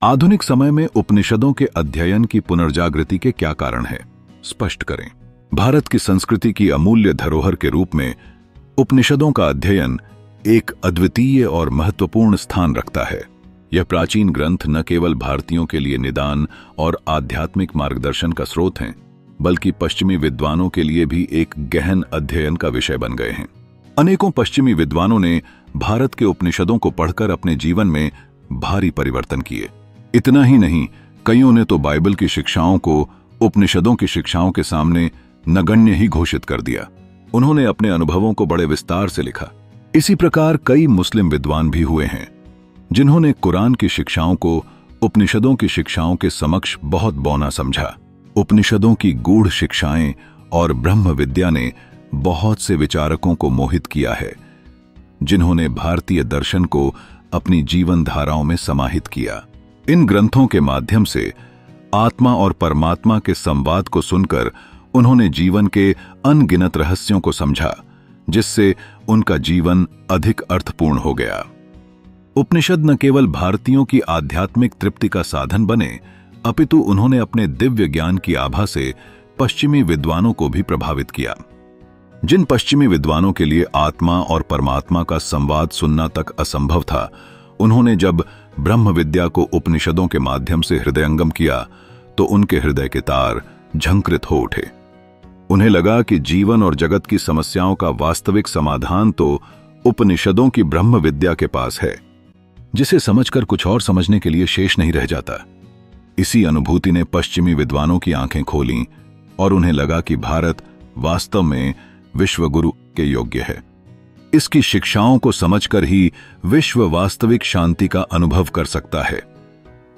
आधुनिक समय में उपनिषदों के अध्ययन की पुनर्जागृति के क्या कारण है, स्पष्ट करें। भारत की संस्कृति की अमूल्य धरोहर के रूप में उपनिषदों का अध्ययन एक अद्वितीय और महत्वपूर्ण स्थान रखता है। यह प्राचीन ग्रंथ न केवल भारतीयों के लिए निदान और आध्यात्मिक मार्गदर्शन का स्रोत हैं, बल्कि पश्चिमी विद्वानों के लिए भी एक गहन अध्ययन का विषय बन गए हैं। अनेकों पश्चिमी विद्वानों ने भारत के उपनिषदों को पढ़कर अपने जीवन में भारी परिवर्तन किए। इतना ही नहीं, कईयों ने तो बाइबल की शिक्षाओं को उपनिषदों की शिक्षाओं के सामने नगण्य ही घोषित कर दिया। उन्होंने अपने अनुभवों को बड़े विस्तार से लिखा। इसी प्रकार कई मुस्लिम विद्वान भी हुए हैं जिन्होंने कुरान की शिक्षाओं को उपनिषदों की शिक्षाओं के समक्ष बहुत बौना समझा। उपनिषदों की गूढ़ शिक्षाएं और ब्रह्म विद्या ने बहुत से विचारकों को मोहित किया है, जिन्होंने भारतीय दर्शन को अपनी जीवन धाराओं में समाहित किया। इन ग्रंथों के माध्यम से आत्मा और परमात्मा के संवाद को सुनकर उन्होंने जीवन के अनगिनत रहस्यों को समझा, जिससे उनका जीवन अधिक अर्थपूर्ण हो गया। उपनिषद न केवल भारतीयों की आध्यात्मिक तृप्ति का साधन बने, अपितु उन्होंने अपने दिव्य ज्ञान की आभा से पश्चिमी विद्वानों को भी प्रभावित किया। जिन पश्चिमी विद्वानों के लिए आत्मा और परमात्मा का संवाद सुनना तक असंभव था, उन्होंने जब ब्रह्म विद्या को उपनिषदों के माध्यम से हृदयंगम किया तो उनके हृदय के तार झंकृत हो उठे। उन्हें लगा कि जीवन और जगत की समस्याओं का वास्तविक समाधान तो उपनिषदों की ब्रह्म विद्या के पास है, जिसे समझकर कुछ और समझने के लिए शेष नहीं रह जाता। इसी अनुभूति ने पश्चिमी विद्वानों की आंखें खोलीं और उन्हें लगा कि भारत वास्तव में विश्वगुरु के योग्य है। इसकी शिक्षाओं को समझकर ही विश्व वास्तविक शांति का अनुभव कर सकता है,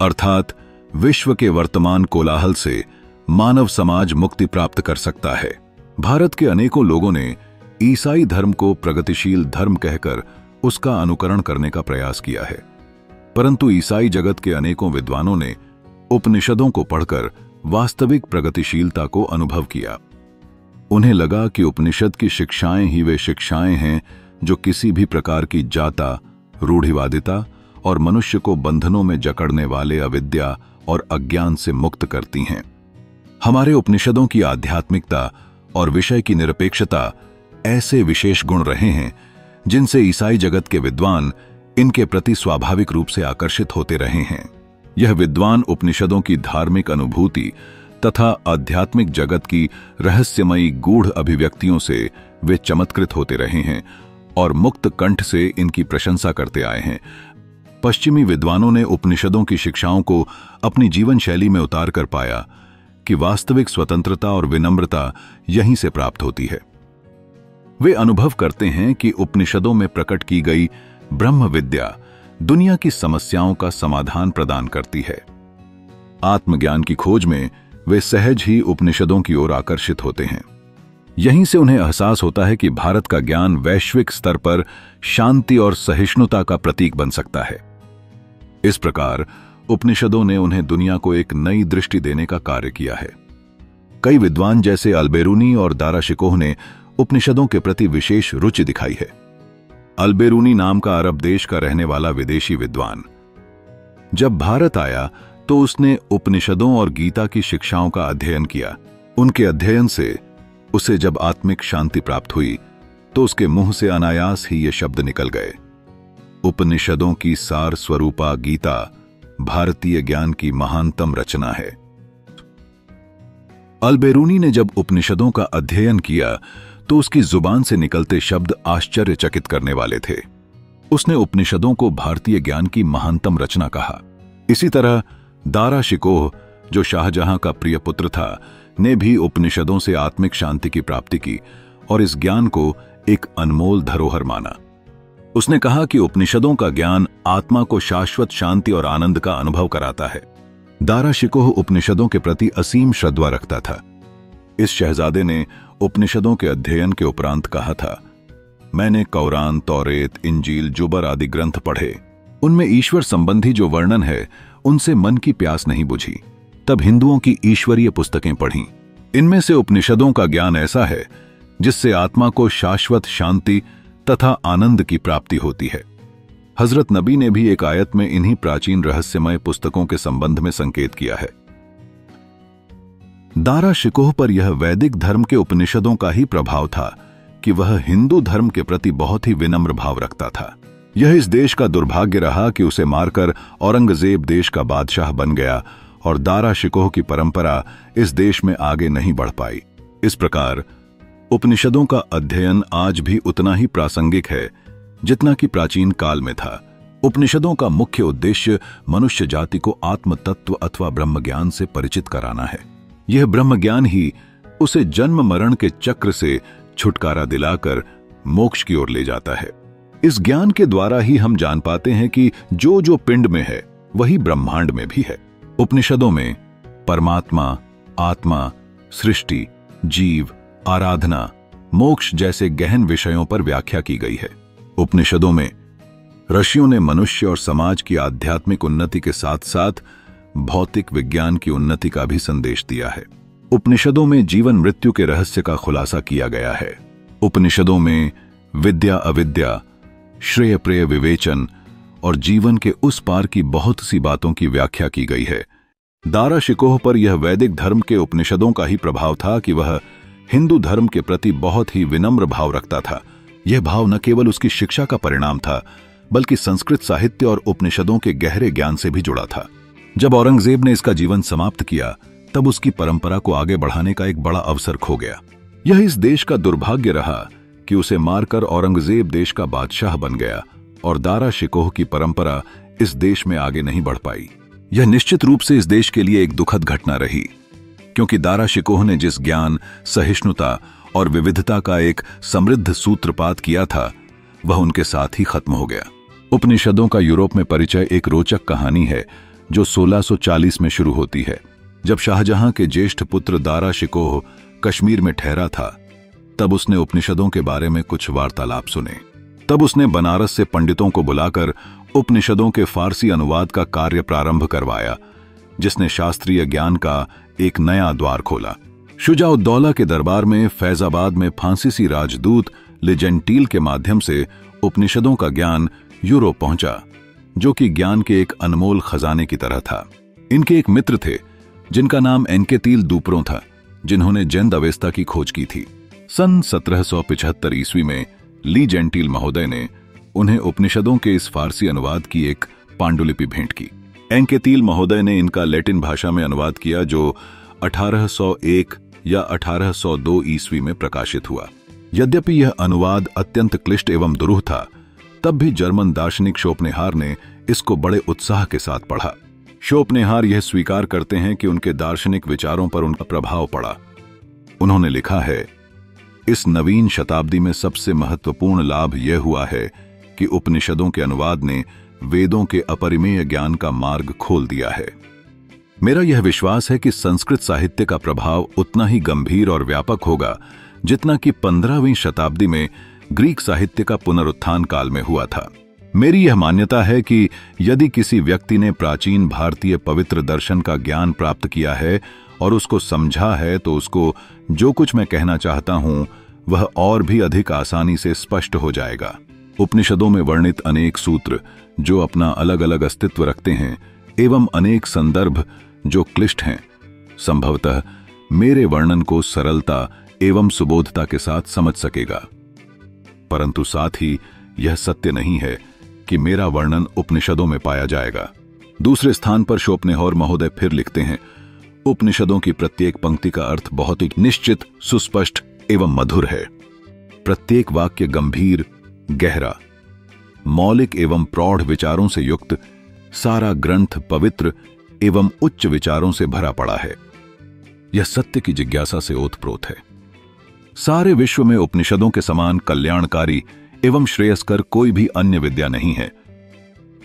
अर्थात विश्व के वर्तमान कोलाहल से मानव समाज मुक्ति प्राप्त कर सकता है। भारत के अनेकों लोगों ने ईसाई धर्म को प्रगतिशील धर्म कहकर उसका अनुकरण करने का प्रयास किया है, परंतु ईसाई जगत के अनेकों विद्वानों ने उपनिषदों को पढ़कर वास्तविक प्रगतिशीलता को अनुभव किया। उन्हें लगा कि उपनिषद की शिक्षाएं ही वे शिक्षाएं हैं जो किसी भी प्रकार की जाता, रूढ़िवादिता और मनुष्य को बंधनों में जकड़ने वाले अविद्या और अज्ञान से मुक्त करती हैं। हमारे उपनिषदों की आध्यात्मिकता और विषय की निरपेक्षता ऐसे विशेष गुण रहे हैं जिनसे ईसाई जगत के विद्वान इनके प्रति स्वाभाविक रूप से आकर्षित होते रहे हैं। यह विद्वान उपनिषदों की धार्मिक अनुभूति तथा आध्यात्मिक जगत की रहस्यमयी गूढ़ अभिव्यक्तियों से वे चमत्कृत होते रहे हैं और मुक्त कंठ से इनकी प्रशंसा करते आए हैं। पश्चिमी विद्वानों ने उपनिषदों की शिक्षाओं को अपनी जीवन शैली में उतार कर पाया कि वास्तविक स्वतंत्रता और विनम्रता यहीं से प्राप्त होती है। वे अनुभव करते हैं कि उपनिषदों में प्रकट की गई ब्रह्म विद्या दुनिया की समस्याओं का समाधान प्रदान करती है। आत्मज्ञान की खोज में वे सहज ही उपनिषदों की ओर आकर्षित होते हैं। यहीं से उन्हें एहसास होता है कि भारत का ज्ञान वैश्विक स्तर पर शांति और सहिष्णुता का प्रतीक बन सकता है। इस प्रकार उपनिषदों ने उन्हें दुनिया को एक नई दृष्टि देने का कार्य किया है। कई विद्वान जैसे अल्बेरूनी और दारा शिकोह ने उपनिषदों के प्रति विशेष रुचि दिखाई है। अल्बेरूनी नाम का अरब देश का रहने वाला विदेशी विद्वान जब भारत आया तो उसने उपनिषदों और गीता की शिक्षाओं का अध्ययन किया। उनके अध्ययन से उसे जब आत्मिक शांति प्राप्त हुई तो उसके मुंह से अनायास ही ये शब्द निकल गए, उपनिषदों की सार स्वरूपा गीता भारतीय ज्ञान की महानतम रचना है। अल्बेरूनी ने जब उपनिषदों का अध्ययन किया तो उसकी जुबान से निकलते शब्द आश्चर्यचकित करने वाले थे। उसने उपनिषदों को भारतीय ज्ञान की महानतम रचना कहा। इसी तरह दारा शिकोह, जो शाहजहां का प्रिय पुत्र था, ने भी उपनिषदों से आत्मिक शांति की प्राप्ति की और इस ज्ञान को एक अनमोल धरोहर माना। उसने कहा कि उपनिषदों का ज्ञान आत्मा को शाश्वत शांति और आनंद का अनुभव कराता है। दारा शिकोह उपनिषदों के प्रति असीम श्रद्धा रखता था। इस शहजादे ने उपनिषदों के अध्ययन के उपरांत कहा था, मैंने कौरान, तौरेत, इंजील, जुबर आदि ग्रंथ पढ़े। उनमें ईश्वर संबंधी जो वर्णन है उनसे मन की प्यास नहीं बुझी। तब हिंदुओं की ईश्वरीय पुस्तकें पढ़ीं। इनमें से उपनिषदों का ज्ञान ऐसा है जिससे आत्मा को शाश्वत शांति तथा आनंद की प्राप्ति होती है। हजरत नबी ने भी एक आयत में इन्हीं प्राचीन रहस्यमय पुस्तकों के संबंध में संकेत किया है। दारा शिकोह पर यह वैदिक धर्म के उपनिषदों का ही प्रभाव था कि वह हिंदू धर्म के प्रति बहुत ही विनम्र भाव रखता था। यह इस देश का दुर्भाग्य रहा कि उसे मारकर औरंगजेब देश का बादशाह बन गया और दारा शिकोह की परंपरा इस देश में आगे नहीं बढ़ पाई। इस प्रकार उपनिषदों का अध्ययन आज भी उतना ही प्रासंगिक है जितना कि प्राचीन काल में था। उपनिषदों का मुख्य उद्देश्य मनुष्य जाति को आत्म तत्व अथवा ब्रह्म ज्ञान से परिचित कराना है। यह ब्रह्म ज्ञान ही उसे जन्म मरण के चक्र से छुटकारा दिलाकर मोक्ष की ओर ले जाता है। इस ज्ञान के द्वारा ही हम जान पाते हैं कि जो जो पिंड में है वही ब्रह्मांड में भी है। उपनिषदों में परमात्मा, आत्मा, सृष्टि, जीव, आराधना, मोक्ष जैसे गहन विषयों पर व्याख्या की गई है। उपनिषदों में ऋषियों ने मनुष्य और समाज की आध्यात्मिक उन्नति के साथ साथ भौतिक विज्ञान की उन्नति का भी संदेश दिया है। उपनिषदों में जीवन मृत्यु के रहस्य का खुलासा किया गया है। उपनिषदों में विद्या अविद्या, श्रेय प्रेय विवेचन और जीवन के उस पार की बहुत सी बातों की व्याख्या की गई है। दारा शिकोह पर यह वैदिक धर्म के उपनिषदों का ही प्रभाव था कि वह हिंदू धर्म के प्रति बहुत ही विनम्र भाव रखता था। यह भाव न केवल उसकी शिक्षा का परिणाम था बल्कि संस्कृत साहित्य और उपनिषदों के गहरे ज्ञान से भी जुड़ा था। जब औरंगजेब ने इसका जीवन समाप्त किया तब उसकी परंपरा को आगे बढ़ाने का एक बड़ा अवसर खो गया। यह इस देश का दुर्भाग्य रहा कि उसे मारकर औरंगजेब देश का बादशाह बन गया और दारा शिकोह की परंपरा इस देश में आगे नहीं बढ़ पाई। यह निश्चित रूप से इस देश के लिए एक दुखद घटना रही, क्योंकि दारा शिकोह ने जिस ज्ञान, सहिष्णुता और विविधता का एक समृद्ध सूत्रपात किया था वह उनके साथ ही खत्म हो गया। उपनिषदों का यूरोप में परिचय एक रोचक कहानी है जो 1640 में शुरू होती है। जब शाहजहां के ज्येष्ठ पुत्र दारा शिकोह कश्मीर में ठहरा था तब उसने उपनिषदों के बारे में कुछ वार्तालाप सुने। तब उसने बनारस से पंडितों को बुलाकर उपनिषदों के फारसी अनुवाद का कार्य प्रारंभ करवाया, जिसने शास्त्रीय ज्ञान का एक नया द्वार खोला। शुजाउद्दौला के दरबार में फैजाबाद में फ्रांसीसी राजदूत लिजेंटील के माध्यम से उपनिषदों का ज्ञान यूरोप पहुंचा, जो कि ज्ञान के एक अनमोल खजाने की तरह था। इनके एक मित्र थे जिनका नाम एनकेतील दूपरों था, जिन्होंने जैन अवेस्ता की खोज की थी। सन 1775 ईस्वी में ली जेंटिल महोदय ने उन्हें उपनिषदों के इस फारसी अनुवाद की एक पांडुलिपि भेंट की। एनकेतील महोदय ने इनका लैटिन भाषा में अनुवाद किया जो 1801 या 1802 ईस्वी में प्रकाशित हुआ। यद्यपि यह अनुवाद अत्यंत क्लिष्ट एवं दुरूह था, तब भी जर्मन दार्शनिक शोपनेहार ने इसको बड़े उत्साह के साथ पढ़ा। शोपनेहार यह स्वीकार करते हैं कि उनके दार्शनिक विचारों पर उनका प्रभाव पड़ा। उन्होंने लिखा है, इस नवीन शताब्दी में सबसे महत्वपूर्ण लाभ यह हुआ है कि उपनिषदों के अनुवाद ने वेदों के अपरिमेय ज्ञान का मार्ग खोल दिया है। मेरा यह विश्वास है कि संस्कृत साहित्य का प्रभाव उतना ही गंभीर और व्यापक होगा जितना कि 15वीं शताब्दी में ग्रीक साहित्य का पुनरुत्थान काल में हुआ था। मेरी यह मान्यता है कि यदि किसी व्यक्ति ने प्राचीन भारतीय पवित्र दर्शन का ज्ञान प्राप्त किया है और उसको समझा है तो उसको जो कुछ मैं कहना चाहता हूं वह और भी अधिक आसानी से स्पष्ट हो जाएगा। उपनिषदों में वर्णित अनेक सूत्र जो अपना अलग अलग अस्तित्व रखते हैं एवं अनेक संदर्भ जो क्लिष्ट हैं, संभवतः मेरे वर्णन को सरलता एवं सुबोधता के साथ समझ सकेगा। परंतु साथ ही यह सत्य नहीं है कि मेरा वर्णन उपनिषदों में पाया जाएगा। दूसरे स्थान पर शोपनेहौर महोदय फिर लिखते हैं, उपनिषदों की प्रत्येक पंक्ति का अर्थ बहुत ही निश्चित, सुस्पष्ट एवं मधुर है। प्रत्येक वाक्य गंभीर, गहरा, मौलिक एवं प्रौढ़ विचारों से युक्त, सारा ग्रंथ पवित्र एवं उच्च विचारों से भरा पड़ा है। यह सत्य की जिज्ञासा से ओतप्रोत है। सारे विश्व में उपनिषदों के समान कल्याणकारी एवं श्रेयस्कर कोई भी अन्य विद्या नहीं है।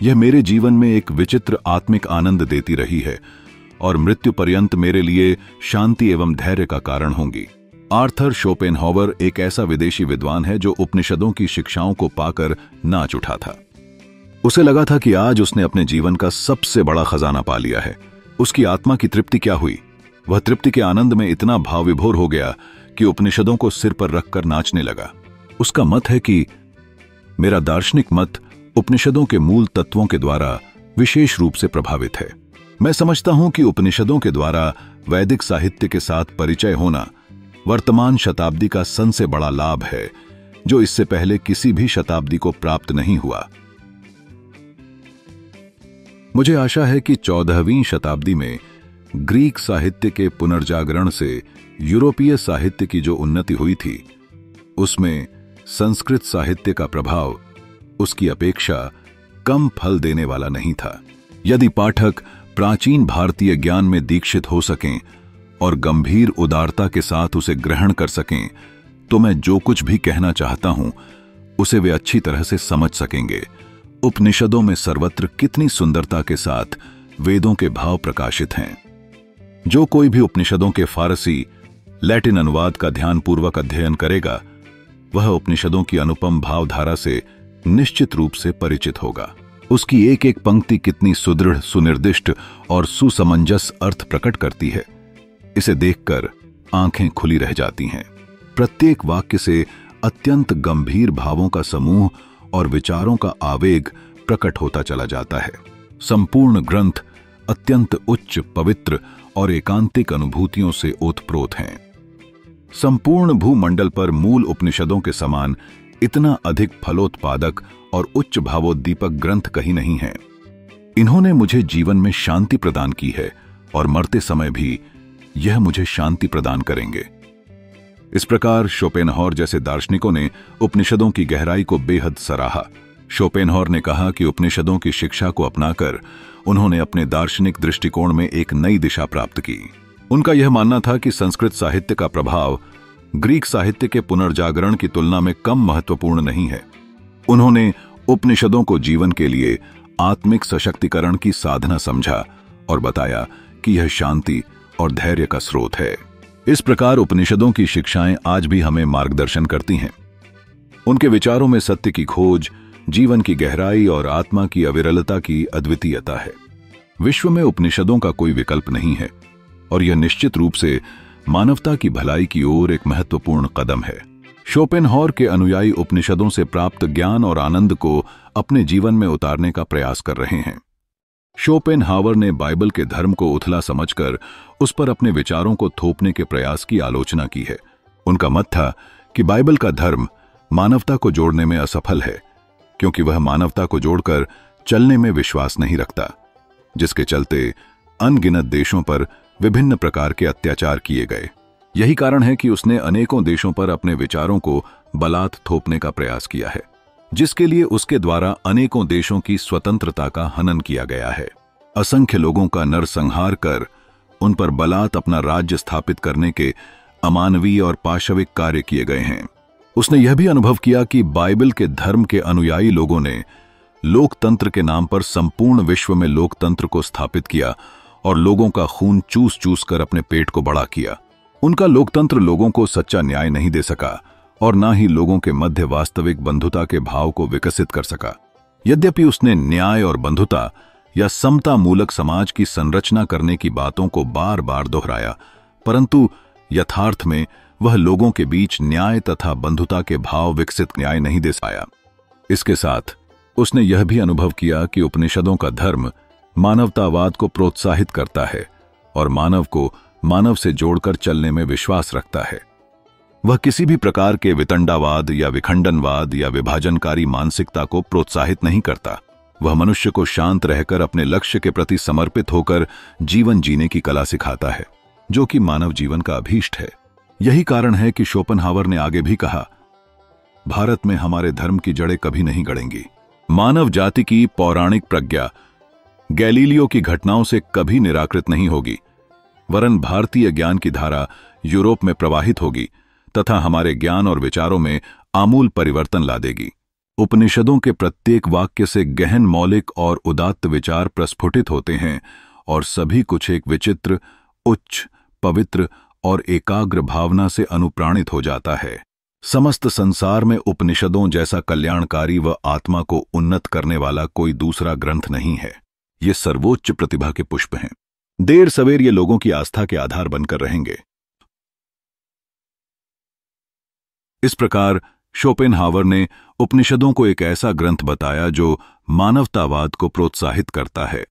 यह मेरे जीवन में एक विचित्र आत्मिक आनंद देती रही है और मृत्यु पर्यंत मेरे लिए शांति एवं धैर्य का कारण होंगी। आर्थर शोपेनहॉवर एक ऐसा विदेशी विद्वान है जो उपनिषदों की शिक्षाओं को पाकर नाच उठा था। उसे लगा था कि आज उसने अपने जीवन का सबसे बड़ा खजाना पा लिया है। उसकी आत्मा की तृप्ति क्या हुई? वह तृप्ति के आनंद में इतना भाव विभोर हो गया कि उपनिषदों को सिर पर रखकर नाचने लगा। उसका मत है कि मेरा दार्शनिक मत उपनिषदों के मूल तत्वों के द्वारा विशेष रूप से प्रभावित है। मैं समझता हूं कि उपनिषदों के द्वारा वैदिक साहित्य के साथ परिचय होना वर्तमान शताब्दी का सबसे बड़ा लाभ है, जो इससे पहले किसी भी शताब्दी को प्राप्त नहीं हुआ। मुझे आशा है कि 14वीं शताब्दी में ग्रीक साहित्य के पुनर्जागरण से यूरोपीय साहित्य की जो उन्नति हुई थी, उसमें संस्कृत साहित्य का प्रभाव उसकी अपेक्षा कम फल देने वाला नहीं था। यदि पाठक प्राचीन भारतीय ज्ञान में दीक्षित हो सकें और गंभीर उदारता के साथ उसे ग्रहण कर सकें, तो मैं जो कुछ भी कहना चाहता हूं उसे वे अच्छी तरह से समझ सकेंगे। उपनिषदों में सर्वत्र कितनी सुंदरता के साथ वेदों के भाव प्रकाशित हैं। जो कोई भी उपनिषदों के फारसी लैटिन अनुवाद का ध्यानपूर्वक अध्ययन करेगा, वह उपनिषदों की अनुपम भावधारा से निश्चित रूप से परिचित होगा। उसकी एक एक पंक्ति कितनी सुदृढ़, सुनिर्दिष्ट और सुसमंजस अर्थ प्रकट करती है, इसे देखकर आंखें खुली रह जाती हैं। प्रत्येक वाक्य से अत्यंत गंभीर भावों का समूह और विचारों का आवेग प्रकट होता चला जाता है। संपूर्ण ग्रंथ अत्यंत उच्च, पवित्र और एकांतिक अनुभूतियों से ओतप्रोत हैं। संपूर्ण भूमंडल पर मूल उपनिषदों के समान इतना अधिक फलोत्पादक और उच्च भावोद्दीपक ग्रंथ कहीं नहीं है। इन्होंने मुझे जीवन में शांति प्रदान की है और मरते समय भी यह मुझे शांति प्रदान करेंगे। इस प्रकार शोपेनहॉर जैसे दार्शनिकों ने उपनिषदों की गहराई को बेहद सराहा। शोपेनहॉर ने कहा कि उपनिषदों की शिक्षा को अपनाकर उन्होंने अपने दार्शनिक दृष्टिकोण में एक नई दिशा प्राप्त की। उनका यह मानना था कि संस्कृत साहित्य का प्रभाव ग्रीक साहित्य के पुनर्जागरण की तुलना में कम महत्वपूर्ण नहीं है। उन्होंने उपनिषदों को जीवन के लिए आत्मिक सशक्तिकरण की साधना समझा और बताया कि यह शांति और धैर्य का स्रोत है। इस प्रकार उपनिषदों की शिक्षाएं आज भी हमें मार्गदर्शन करती हैं। उनके विचारों में सत्य की खोज, जीवन की गहराई और आत्मा की अविरलता की अद्वितीयता है। विश्व में उपनिषदों का कोई विकल्प नहीं है और यह निश्चित रूप से मानवता की भलाई की ओर एक महत्वपूर्ण कदम है। शोपेनहॉर के अनुयायी उपनिषदों से प्राप्त ज्ञान और आनंद को अपने जीवन में उतारने का प्रयास कर रहे हैं। शोपेनहावर ने बाइबल के धर्म को उथला समझकर उस पर अपने विचारों को थोपने के प्रयास की आलोचना की है। उनका मत था कि बाइबल का धर्म मानवता को जोड़ने में असफल है, क्योंकि वह मानवता को जोड़कर चलने में विश्वास नहीं रखता, जिसके चलते अनगिनत देशों पर विभिन्न प्रकार के अत्याचार किए गए। यही कारण है कि उसने अनेकों देशों पर अपने विचारों को बलात् थोपने का प्रयास किया है, जिसके लिए उसके द्वारा अनेकों देशों की स्वतंत्रता का हनन किया गया है। असंख्य लोगों का नरसंहार कर उन पर बलात् अपना राज्य स्थापित करने के अमानवीय और पाशविक कार्य किए गए हैं। उसने यह भी अनुभव किया कि बाइबल के धर्म के अनुयायी लोगों ने लोकतंत्र के नाम पर संपूर्ण विश्व में लोकतंत्र को स्थापित किया और लोगों का खून चूस चूस कर अपने पेट को बड़ा किया। उनका लोकतंत्र लोगों को सच्चा न्याय नहीं दे सका और न ही लोगों के मध्य वास्तविक बंधुता के भाव को विकसित कर सका। यद्यपि उसने न्याय और बंधुता या समता मूलक समाज की संरचना करने की बातों को बार बार दोहराया, परंतु यथार्थ में वह लोगों के बीच न्याय तथा बंधुता के भाव विकसित न्याय नहीं दे पाया। इसके साथ उसने यह भी अनुभव किया कि उपनिषदों का धर्म मानवतावाद को प्रोत्साहित करता है और मानव को मानव से जोड़कर चलने में विश्वास रखता है। वह किसी भी प्रकार के वितंडावाद या विखंडनवाद या विभाजनकारी मानसिकता को प्रोत्साहित नहीं करता। वह मनुष्य को शांत रहकर अपने लक्ष्य के प्रति समर्पित होकर जीवन जीने की कला सिखाता है, जो कि मानव जीवन का अभीष्ट है। यही कारण है कि शोपेनहावर ने आगे भी कहा, भारत में हमारे धर्म की जड़ें कभी नहीं गड़ेंगी। मानव जाति की पौराणिक प्रज्ञा गैलीलियो की घटनाओं से कभी निराकृत नहीं होगी, वरन भारतीय ज्ञान की धारा यूरोप में प्रवाहित होगी तथा हमारे ज्ञान और विचारों में आमूल परिवर्तन ला देगी। उपनिषदों के प्रत्येक वाक्य से गहन, मौलिक और उदात्त विचार प्रस्फुटित होते हैं और सभी कुछ एक विचित्र, उच्च, पवित्र और एकाग्र भावना से अनुप्राणित हो जाता है। समस्त संसार में उपनिषदों जैसा कल्याणकारी व आत्मा को उन्नत करने वाला कोई दूसरा ग्रंथ नहीं है। ये सर्वोच्च प्रतिभा के पुष्प हैं। देर सवेर ये लोगों की आस्था के आधार बनकर रहेंगे। इस प्रकार शोपेनहावर ने उपनिषदों को एक ऐसा ग्रंथ बताया जो मानवतावाद को प्रोत्साहित करता है।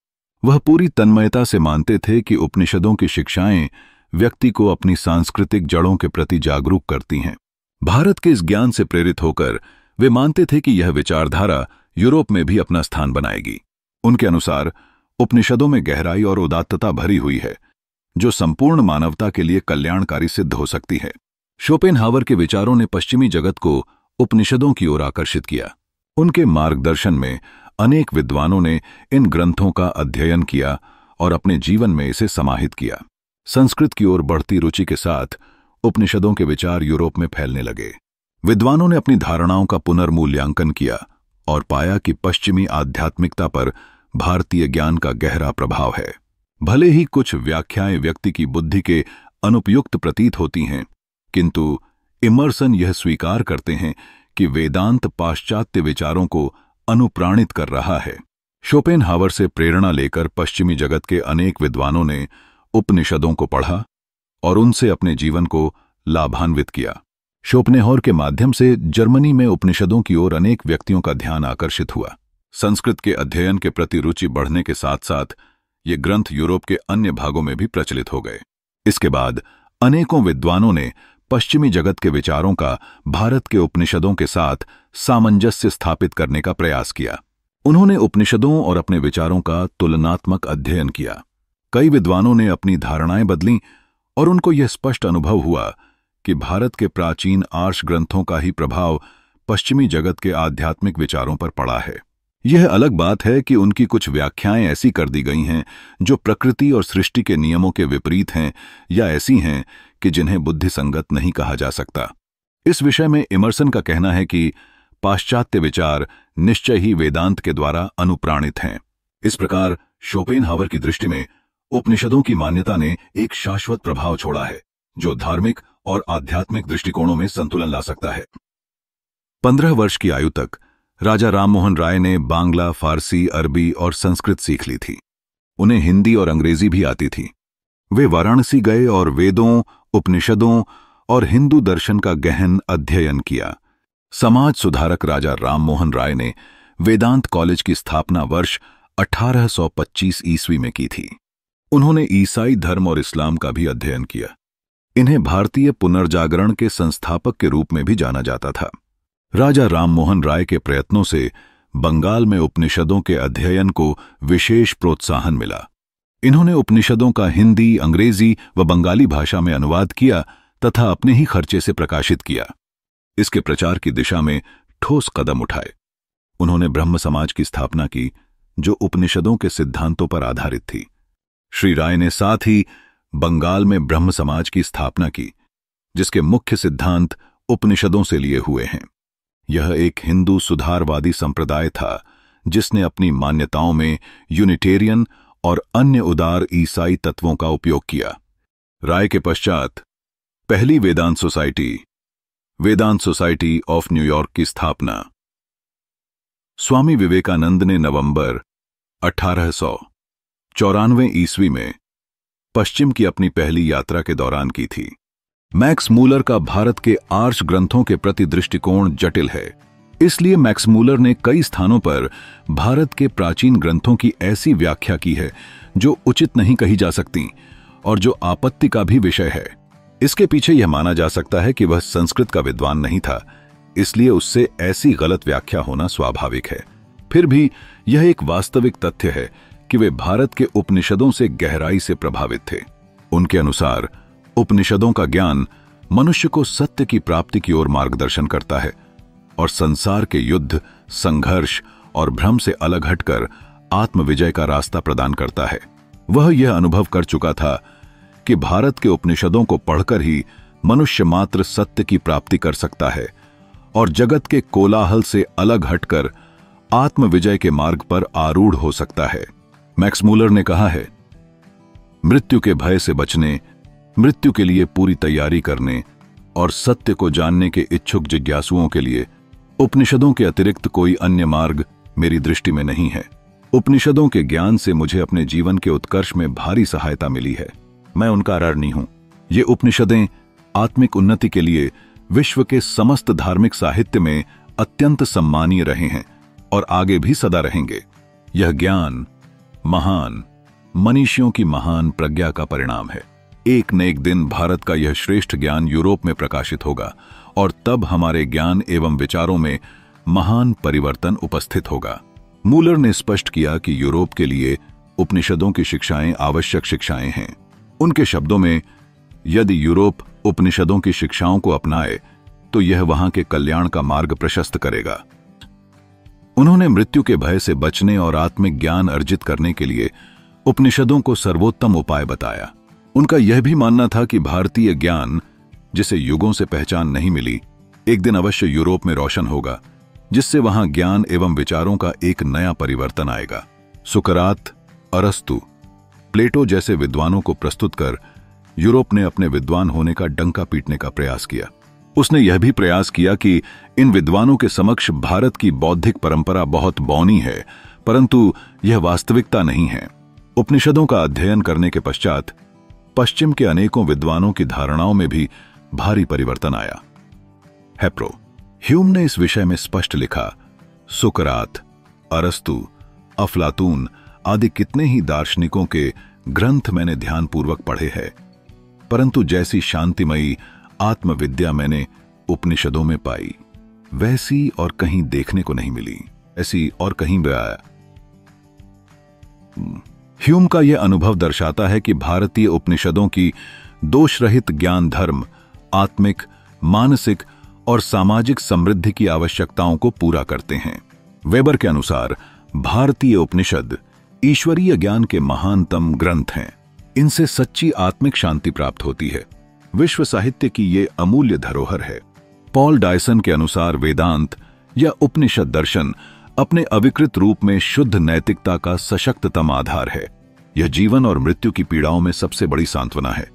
वह पूरी तन्मयता से मानते थे कि उपनिषदों की शिक्षाएं व्यक्ति को अपनी सांस्कृतिक जड़ों के प्रति जागरूक करती हैं। भारत के इस ज्ञान से प्रेरित होकर वे मानते थे कि यह विचारधारा यूरोप में भी अपना स्थान बनाएगी। उनके अनुसार उपनिषदों में गहराई और उदात्तता भरी हुई है, जो संपूर्ण मानवता के लिए कल्याणकारी सिद्ध हो सकती है। शोपेनहावर के विचारों ने पश्चिमी जगत को उपनिषदों की ओर आकर्षित किया। उनके मार्गदर्शन में अनेक विद्वानों ने इन ग्रंथों का अध्ययन किया और अपने जीवन में इसे समाहित किया। संस्कृत की ओर बढ़ती रुचि के साथ उपनिषदों के विचार यूरोप में फैलने लगे। विद्वानों ने अपनी धारणाओं का पुनर्मूल्यांकन किया और पाया कि पश्चिमी आध्यात्मिकता पर भारतीय ज्ञान का गहरा प्रभाव है। भले ही कुछ व्याख्याएं व्यक्ति की बुद्धि के अनुपयुक्त प्रतीत होती हैं, किंतु इमर्सन यह स्वीकार करते हैं कि वेदांत पाश्चात्य विचारों को अनुप्राणित कर रहा है। शोपेनहावर से प्रेरणा लेकर पश्चिमी जगत के अनेक विद्वानों ने उपनिषदों को पढ़ा और उनसे अपने जीवन को लाभान्वित किया। शोपेनहावर के माध्यम से जर्मनी में उपनिषदों की ओर अनेक व्यक्तियों का ध्यान आकर्षित हुआ। संस्कृत के अध्ययन के प्रति रुचि बढ़ने के साथ साथ ये ग्रंथ यूरोप के अन्य भागों में भी प्रचलित हो गए। इसके बाद अनेकों विद्वानों ने पश्चिमी जगत के विचारों का भारत के उपनिषदों के साथ सामंजस्य स्थापित करने का प्रयास किया। उन्होंने उपनिषदों और अपने विचारों का तुलनात्मक अध्ययन किया। कई विद्वानों ने अपनी धारणाएं बदलीं और उनको यह स्पष्ट अनुभव हुआ कि भारत के प्राचीन आर्ष ग्रंथों का ही प्रभाव पश्चिमी जगत के आध्यात्मिक विचारों पर पड़ा है। यह अलग बात है कि उनकी कुछ व्याख्याएं ऐसी कर दी गई हैं जो प्रकृति और सृष्टि के नियमों के विपरीत हैं या ऐसी हैं कि जिन्हें बुद्धिसंगत नहीं कहा जा सकता। इस विषय में इमर्सन का कहना है कि पाश्चात्य विचार निश्चय ही वेदांत के द्वारा अनुप्राणित हैं। इस प्रकार शोपेनहावर की दृष्टि में उपनिषदों की मान्यता ने एक शाश्वत प्रभाव छोड़ा है, जो धार्मिक और आध्यात्मिक दृष्टिकोणों में संतुलन ला सकता है। 15 वर्ष की आयु तक राजा राममोहन राय ने बांग्ला, फारसी, अरबी और संस्कृत सीख ली थी। उन्हें हिंदी और अंग्रेजी भी आती थी। वे वाराणसी गए और वेदों, उपनिषदों और हिंदू दर्शन का गहन अध्ययन किया। समाज सुधारक राजा राममोहन राय ने वेदांत कॉलेज की स्थापना वर्ष 1825 ईस्वी में की थी। उन्होंने ईसाई धर्म और इस्लाम का भी अध्ययन किया। इन्हें भारतीय पुनर्जागरण के संस्थापक के रूप में भी जाना जाता था। राजा राममोहन राय के प्रयत्नों से बंगाल में उपनिषदों के अध्ययन को विशेष प्रोत्साहन मिला। इन्होंने उपनिषदों का हिंदी, अंग्रेजी व बंगाली भाषा में अनुवाद किया तथा अपने ही खर्चे से प्रकाशित किया। इसके प्रचार की दिशा में ठोस कदम उठाए। उन्होंने ब्रह्म समाज की स्थापना की, जो उपनिषदों के सिद्धांतों पर आधारित थी। श्री राय ने साथ ही बंगाल में ब्रह्म समाज की स्थापना की, जिसके मुख्य सिद्धांत उपनिषदों से लिए हुए हैं। यह एक हिंदू सुधारवादी संप्रदाय था, जिसने अपनी मान्यताओं में यूनिटेरियन और अन्य उदार ईसाई तत्वों का उपयोग किया। राय के पश्चात पहली वेदांत सोसाइटी ऑफ न्यूयॉर्क की स्थापना। स्वामी विवेकानंद ने नवंबर 1894 ईस्वी में पश्चिम की अपनी पहली यात्रा के दौरान की थी। मैक्स मूलर का भारत के आर्ष ग्रंथों के प्रति दृष्टिकोण जटिल है। इसलिए मैक्स मूलर ने कई स्थानों पर भारत के प्राचीन ग्रंथों की ऐसी व्याख्या की है जो उचित नहीं कही जा सकती और जो आपत्ति का भी विषय है। इसके पीछे यह माना जा सकता है कि वह संस्कृत का विद्वान नहीं था, इसलिए उससे ऐसी गलत व्याख्या होना स्वाभाविक है। फिर भी यह एक वास्तविक तथ्य है कि वे भारत के उपनिषदों से गहराई से प्रभावित थे। उनके अनुसार उपनिषदों का ज्ञान मनुष्य को सत्य की प्राप्ति की ओर मार्गदर्शन करता है और संसार के युद्ध, संघर्ष और भ्रम से अलग हटकर आत्मविजय का रास्ता प्रदान करता है। वह यह अनुभव कर चुका था कि भारत के उपनिषदों को पढ़कर ही मनुष्य मात्र सत्य की प्राप्ति कर सकता है और जगत के कोलाहल से अलग हटकर आत्मविजय के मार्ग पर आरूढ़ हो सकता है। मैक्स मूलर ने कहा है, मृत्यु के भय से बचने, मृत्यु के लिए पूरी तैयारी करने और सत्य को जानने के इच्छुक जिज्ञासुओं के लिए उपनिषदों के अतिरिक्त कोई अन्य मार्ग मेरी दृष्टि में नहीं है। उपनिषदों के ज्ञान से मुझे अपने जीवन के उत्कर्ष में भारी सहायता मिली है। मैं उनका ऋणी हूं। ये उपनिषदें आत्मिक उन्नति के लिए विश्व के समस्त धार्मिक साहित्य में अत्यंत सम्मानीय रहे हैं और आगे भी सदा रहेंगे। यह ज्ञान महान मनीषियों की महान प्रज्ञा का परिणाम है। एक न एक दिन भारत का यह श्रेष्ठ ज्ञान यूरोप में प्रकाशित होगा और तब हमारे ज्ञान एवं विचारों में महान परिवर्तन उपस्थित होगा। मूलर ने स्पष्ट किया कि यूरोप के लिए उपनिषदों की शिक्षाएं आवश्यक शिक्षाएं हैं। उनके शब्दों में, यदि यूरोप उपनिषदों की शिक्षाओं को अपनाए तो यह वहां के कल्याण का मार्ग प्रशस्त करेगा। उन्होंने मृत्यु के भय से बचने और आत्मिक ज्ञान अर्जित करने के लिए उपनिषदों को सर्वोत्तम उपाय बताया। उनका यह भी मानना था कि भारतीय ज्ञान, जिसे युगों से पहचान नहीं मिली, एक दिन अवश्य यूरोप में रोशन होगा, जिससे वहां ज्ञान एवं विचारों का एक नया परिवर्तन आएगा। सुकरात, अरस्तु, प्लेटो जैसे विद्वानों को प्रस्तुत कर यूरोप ने अपने विद्वान होने का डंका पीटने का प्रयास किया। उसने यह भी प्रयास किया कि इन विद्वानों के समक्ष भारत की बौद्धिक परंपरा बहुत बौनी है, परंतु यह वास्तविकता नहीं है। उपनिषदों का अध्ययन करने के पश्चात पश्चिम के अनेकों विद्वानों की धारणाओं में भी भारी परिवर्तन आया। हेप्रो, ह्यूम ने इस विषय में स्पष्ट लिखा, सुकरात, अरस्तु, अफलातून आदि कितने ही दार्शनिकों के ग्रंथ मैंने ध्यानपूर्वक पढ़े हैं, परंतु जैसी शांतिमयी आत्मविद्या मैंने उपनिषदों में पाई, वैसी और कहीं देखने को नहीं मिली, ऐसी और कहीं भी आया। ह्यूम का यह अनुभव दर्शाता है कि भारतीय उपनिषदों की दोष रहित ज्ञान धर्म, आत्मिक, मानसिक और सामाजिक समृद्धि की आवश्यकताओं को पूरा करते हैं। वेबर के अनुसार भारतीय उपनिषद ईश्वरीय ज्ञान के महानतम ग्रंथ हैं। इनसे सच्ची आत्मिक शांति प्राप्त होती है। विश्व साहित्य की ये अमूल्य धरोहर है। पॉल डायसन के अनुसार वेदांत या उपनिषद दर्शन अपने अविकृत रूप में शुद्ध नैतिकता का सशक्ततम आधार है। यह जीवन और मृत्यु की पीड़ाओं में सबसे बड़ी सांत्वना है।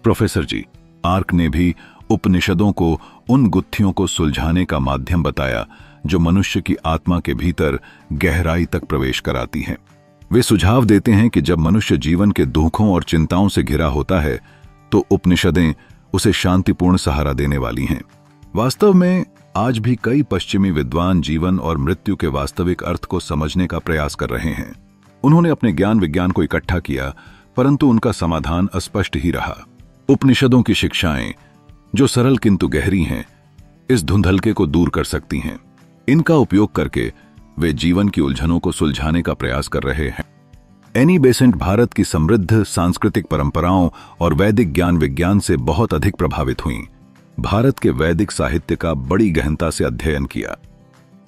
प्रोफेसर जी आर्क ने भी उपनिषदों को उन गुत्थियों को सुलझाने का माध्यम बताया जो मनुष्य की आत्मा के भीतर गहराई तक प्रवेश कराती हैं। वे सुझाव देते हैं कि जब मनुष्य जीवन के दुखों और चिंताओं से घिरा होता है तो उपनिषदें उसे शांतिपूर्ण सहारा देने वाली हैं। वास्तव में आज भी कई पश्चिमी विद्वान जीवन और मृत्यु के वास्तविक अर्थ को समझने का प्रयास कर रहे हैं। उन्होंने अपने ज्ञान विज्ञान को इकट्ठा किया, परंतु उनका समाधान अस्पष्ट ही रहा। उपनिषदों की शिक्षाएं, जो सरल किंतु गहरी हैं, इस धुंधलके को दूर कर सकती हैं। इनका उपयोग करके वे जीवन की उलझनों को सुलझाने का प्रयास कर रहे हैं। एनी बेसेंट भारत की समृद्ध सांस्कृतिक परंपराओं और वैदिक ज्ञान विज्ञान से बहुत अधिक प्रभावित हुईं। भारत के वैदिक साहित्य का बड़ी गहनता से अध्ययन किया।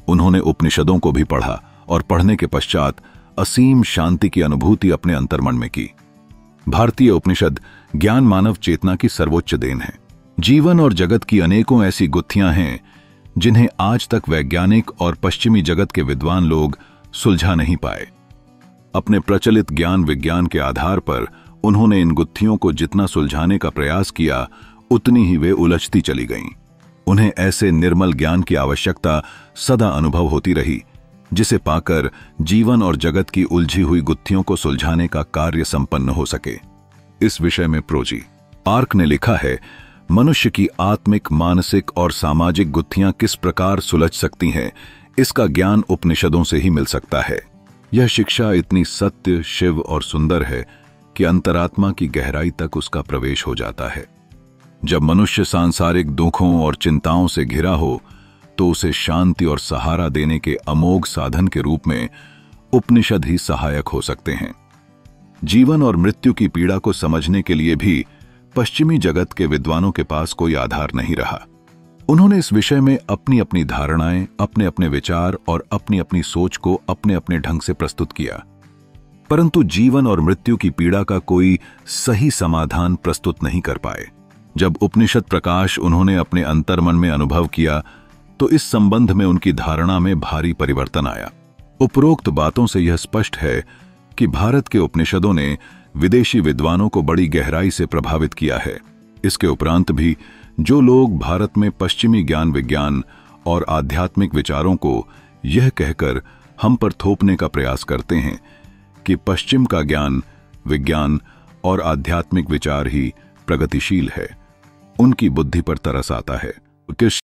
उन्होंने उपनिषदों को भी पढ़ा और पढ़ने के पश्चात असीम शांति की अनुभूति अपने अंतर्मन में की। भारतीय उपनिषद ज्ञान मानव चेतना की सर्वोच्च देन है। जीवन और जगत की अनेकों ऐसी गुत्थियां हैं जिन्हें आज तक वैज्ञानिक और पश्चिमी जगत के विद्वान लोग सुलझा नहीं पाए। अपने प्रचलित ज्ञान विज्ञान के आधार पर उन्होंने इन गुत्थियों को जितना सुलझाने का प्रयास किया, उतनी ही वे उलझती चली गईं। उन्हें ऐसे निर्मल ज्ञान की आवश्यकता सदा अनुभव होती रही, जिसे पाकर जीवन और जगत की उलझी हुई गुत्थियों को सुलझाने का कार्य संपन्न हो सके। इस विषय में प्रोजी आर्क ने लिखा है, मनुष्य की आत्मिक, मानसिक और सामाजिक गुत्थियां किस प्रकार सुलझ सकती हैं, इसका ज्ञान उपनिषदों से ही मिल सकता है। यह शिक्षा इतनी सत्य, शिव और सुंदर है कि अंतरात्मा की गहराई तक उसका प्रवेश हो जाता है। जब मनुष्य सांसारिक दुखों और चिंताओं से घिरा हो तो उसे शांति और सहारा देने के अमोघ साधन के रूप में उपनिषद ही सहायक हो सकते हैं। जीवन और मृत्यु की पीड़ा को समझने के लिए भी पश्चिमी जगत के विद्वानों के पास कोई आधार नहीं रहा। उन्होंने इस विषय में अपनी अपनी धारणाएं, अपने अपने विचार और अपनी अपनी सोच को अपने अपने ढंग से प्रस्तुत किया, परंतु जीवन और मृत्यु की पीड़ा का कोई सही समाधान प्रस्तुत नहीं कर पाए। जब उपनिषद प्रकाश उन्होंने अपने अंतर्मन में अनुभव किया तो इस संबंध में उनकी धारणा में भारी परिवर्तन आया। उपरोक्त बातों से यह स्पष्ट है कि भारत के उपनिषदों ने विदेशी विद्वानों को बड़ी गहराई से प्रभावित किया है। इसके उपरांत भी जो लोग भारत में पश्चिमी ज्ञान विज्ञान और आध्यात्मिक विचारों को यह कहकर हम पर थोपने का प्रयास करते हैं कि पश्चिम का ज्ञान विज्ञान और आध्यात्मिक विचार ही प्रगतिशील है, उनकी बुद्धि पर तरस आता है।